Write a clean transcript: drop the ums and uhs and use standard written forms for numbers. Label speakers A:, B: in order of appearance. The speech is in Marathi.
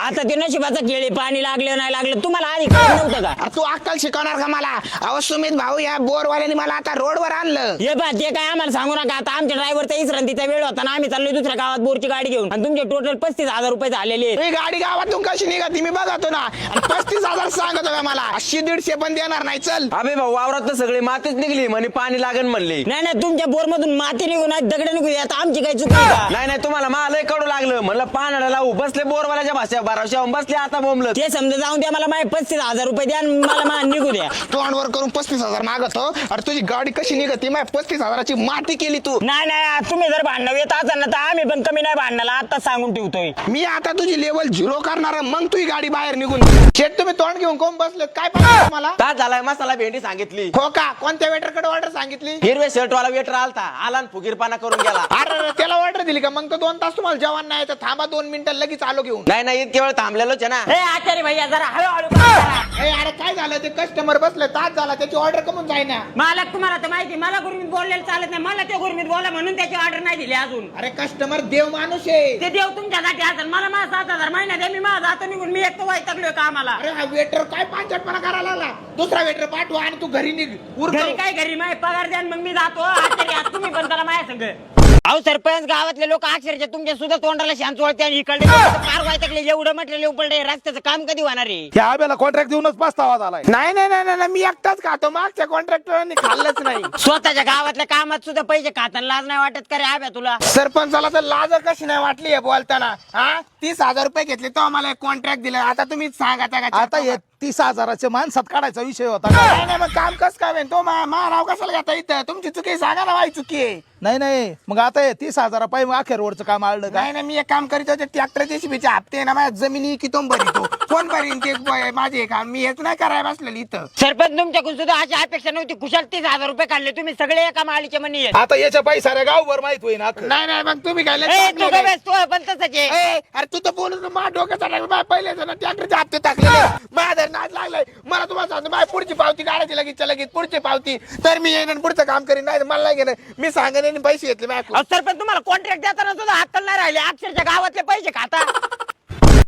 A: आता ते नशिबाचा खेळ आहे, पाणी लागलं नाही लागलं तुम्हाला आधी कळत नव्हतं का?
B: तू अक्कल शिकवणार का मला? अहो सुमित भाऊ, या बोरवाल्याने मला आता रोडवर आणलं.
A: हे बा ते काय आम्हाला सांगू नका. आता आमच्या ड्रायव्हरचा इसरंतीचा वेळ होता ना, आम्ही चाललोय दुसऱ्या गावात बोरची गाडी घेऊन आणि तुमचे टोटल 35,000 रुपये झालेले आहेत.
B: ही गाडी गावातून कशी निघाती मी बघतो ना. 35,000 सांगतो का मला? 100-150 पण देणार नाही. चल
C: अबे भाऊ, वावरात सगळी मातीच निघली म्हणे पाणी लागन म्हणली.
A: नाही नाही, तुमच्या बोर मधून माती निघून दगड निघू आता आमची काही चुकी आहे का?
C: नाही नाही, तुम्हाला मला कडू लागलं म्हणलं पाण्याला लावू बसले बोरवाल्याच्या भाषा भरावशा बसले आता बोंबलत.
A: ते समजा जाऊन द्या, मला माझे 35,000 रुपये द्या आणि मला निघू द्या.
B: तोंडवर करून 35,000 मागतो. अरे तुझी गाडी कशी निघती? माझ्या 35,000ची माती केली तू.
A: नाही नाही, तुम्ही जर भांडण येत असाल ना तर आम्ही पण कमी नाही भांडणाला, आता सांगून ठेवतोय.
B: मी आता तुझी लेवल 0 करणार, मग तुझी गाडी बाहेर निघून. शेट तुम्ही तोंड घेऊन कोण बसले? काय पाहिजे मला?
C: तास झालाय मसाला भेंडी सांगितली.
B: हो का? कोणत्या वेटरकडे ऑर्डर सांगितली?
C: हिरवे शर्ट वाला वेटर आलता, आला आणि फुगीरपणा करून गेला.
B: अरे त्याला ऑर्डर दिली का? मग तो 2 तास तुम्हाला जेवण नाही तर थांबा 2 मिनिटं लगेच आलो घेऊन.
C: नाही नाही, इतके वेळ थांबलेलोच आहे ना.
A: ए आचार्य भैया जरा हळूहळू करा.
B: ए अरे काय झालं? ते कस्टमर बसले, तास झाला, त्याची ऑर्डर कमून जाईना.
A: मालक तुम्हाला तर माहिती, मला गुरमीत बोललेलं चालत नाही. मला ते गुरमीत बोला म्हणून त्याची ऑर्डर नाही दिली अजून.
B: अरे कस्टमर देव माणूस आहे.
A: ते देव तुमच्यासाठी असेल. मला माझा 7,000 महिना द्या, मी माझा जातो निघून. मी एक तर वैतागलोय कामाला.
B: अरे हा वेटर काय पांचटपणा करायला लागला? दुसरा वेटर पाठवा आणि तू घरी निघ.
A: घरी काय घरी माय पगार द्या आणि मग मी जातो. आचार्य आज तुम्ही पण त्याला माझ्या संग. अहो सरपंच, गावातले लोक अक्षरशः तुमच्या सुद्धा तोंडाला शांत वळते आणि इकडे फार वाईटकले. एवढं म्हटलेलं उपडे रस्त्याचं काम कधी होणार आहे?
D: त्या आब्याला कॉन्ट्रॅक्ट देऊनच पस्तावा झालाय.
B: नाही नाही नाही नाही, मी एकटाच खातो. मागच्या कॉन्ट्रॅक्टरने खाल्लंच नाही.
A: स्वतःच्या गावातल्या कामात सुद्धा पैसे खाताना लाज नाही वाटत का रे आब्या तुला?
B: सरपंचाला तर लाज कशी नाही वाटली आहे बोलताना? हा 30,000 रुपये घेतले तो आम्हाला कॉन्ट्रॅक्ट दिला. आता तुम्ही सांगा
D: आता हे 30,000चे माणसात काढायचा विषय होता का?
B: नाही नाही, मग काम कस काय होईल? तो नाव कशाला घेता इथं? तुमची चुकी सांगा ना, माझी चुकी आहे.
D: नाही नाही, मग आता हे 30,000 पाहिजे अखेर रोडचं काम आलं का?
B: नाही नाही, मी एक काम करीत होते. ट्रॅक्टर जेसीबीचे हप्ते ना माझ्या जमिनी की तो भरितो. कोण भरीन ते? माझे काम मी हेच नाही करायला बसलेली इथं.
A: सरपंच तुमच्याकडून सुद्धा अशी अपेक्षा नव्हती. कुशाल 30,000 रुपये काढले तुम्ही सगळे एका माळीचे म्हणी आहेत.
D: आता याच्या पायी साऱ्या गावभर माहित होईन अख्खं.
B: नाही नाही, मग तुम्ही काय लय
A: ए,
B: चांगले
A: तू
B: रे.
A: गबेस, तू पण तसंच आहे.
B: अरे तू तर बोलून माझ्या डोक्याचा टाकला. पहिले जण ट्रॅक्टरचे हप्ते टाकले, माझ्या नाद लागलाय. मला तुम्हाला सांगतो, माझी पुढची पावती काढायची लगेच लगेच. पुढची पावती तर मी येईन आणि पुढचं काम करीन. नाही मला नाही घेणं. मी सांगेन पैसे घेतले माझ्याकडून.
A: अहो, सरपंच तुम्हाला कॉन्ट्रॅक्ट देताना सुद्धा अक्कल नाही राहिले. अक्षरशः गावातले पैसे खाता.